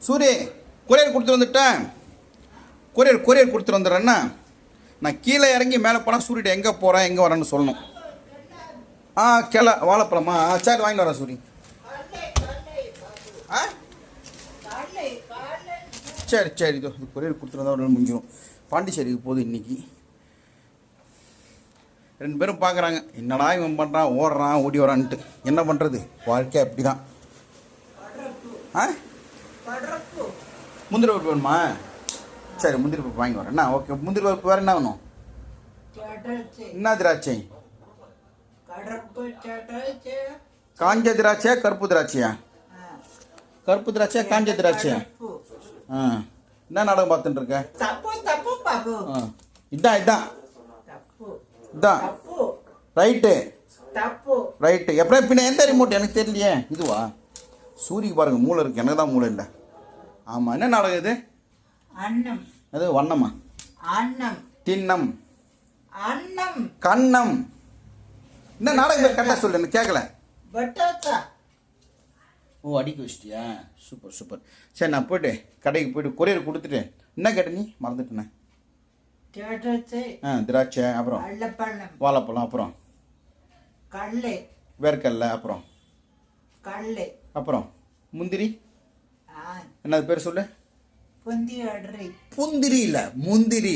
Suri, courier கொடுத்துட்டு வந்துட்டேன். Courier கொடுத்துட்டு வந்துடுறேன்னா, நான் கீழே இறங்கி மேலே போனால் சூரியட்ட எங்கே போகிறேன் எங்கே வரேன்னு சொல்லணும். வாழைப்பழமா? சரி, வாங்கிட்டு வரேன் சூரி. சரி இது கொரியர் கொடுத்துட்டு வந்தால் ஒரு முடிஞ்சிடும். பாண்டிச்சேரிக்கு போகுது இன்னைக்கு. 2 பேரும் பார்க்குறாங்க, என்னடா இவன் பண்ணுறான், ஓடுறான் ஓடி வரான்ட்டு. என்ன பண்ணுறது, வாழ்க்கை அப்படி தான். முந்திரி பருப்பு வேணுமா? சரி, முந்திரி பருப்பு வாங்கி வரேன். என்ன ஓகே, முந்திரி பருப்பு வேறு என்ன வேணும்? என்ன திராட்சை? காஞ்ச திராட்சையா கருப்பு திராட்சையா? கருப்பு திராட்சையா காஞ்ச திராட்சையா? என்ன நாடகம் பார்த்துட்டு இருக்க? இதான் ரைட்டு. எப்படியா பின்ன எந்த ரிமோட் எனக்கு தெரியலையே. இதுவா? சூரியக்கு பாருங்க, மூளை இருக்கு, எனக்கு தான் மூளை இல்லை. ஆமாம், என்ன நாடகம் இது? அது வண்ணமா? திண்ணம் கண்ணம். என்ன நாடகம் கரெக்டாக சொல்லு, எனக்கு கேட்கல. ஓ, அடிக்க வச்சிட்டியா? சூப்பர். சரி, நான் போய்ட்டு கடைக்கு போய்ட்டு கொரியர் கொடுத்துட்டு என்ன கேட்ட நீ? மறந்துட்டேனே. திராட்சை, அப்புறம் வாழைப்பழம், அப்புறம் வேர்க்கடலை, அப்புறம் முந்திரி. என்னது பேர் சொல்லு? புந்திரி இல்ல, முந்திரி.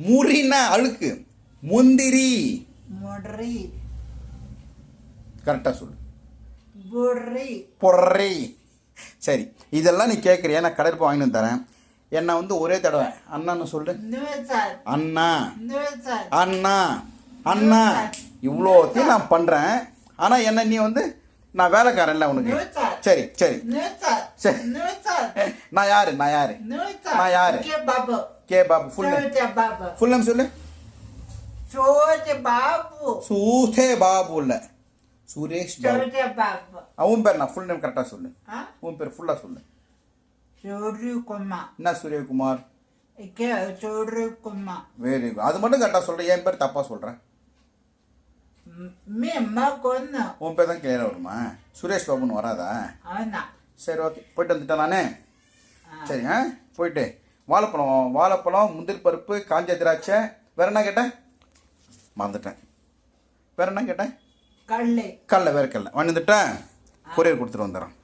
முறினா அழுக்கு. முந்திரி கரெக்டா சொல்லு. பொறி. சரி, இதெல்லாம் நீ கேட்குறியா? நான் கடையில் போய் வாங்கிட்டு தரேன். என்ன வந்து ஒரே தடவை அண்ணான்னு சொல்லு. அண்ணா இவ்வளோத்தையும் நான் பண்ணுறேன். ஆனால் என்ன நீ வந்து நான் வேலைக்காரன்ல உனக்கு. சரி. நான் யாரு? கே பாபு. ஃபுல் நேம் சொல்லு. சூதே பாபு இல்ல, சுரேஷ் பாபு. உன் பேர் நான் ஃபுல் நேம் கரெக்டாக சொல்லு. உன் பேர் ஃபுல்லாக சொல்லு. என்ன சூரியகுமார்? Very good. அது மட்டும் கரெக்டாக சொல்கிறேன். என் பேர் தப்பாக சொல்கிறேன். உன் பேர் தான் கிளியராக வருமா? சுரேஷ் பாபுன்னு வராதா? சரி, ஓகே. போயிட்டு வந்துட்டேன் நானே. சரி, போயிட்டு வாழைப்பழம், முந்திரி பருப்பு, காஞ்ச திராட்சை, வேற என்ன கேட்டேன்? மறந்துட்டேன். வேற என்ன கேட்டேன்? கடலை, வேர்க்கடலை வாங்கி வந்துட்டேன். கொரியர் கொடுத்துட்டு வந்துடுறேன்.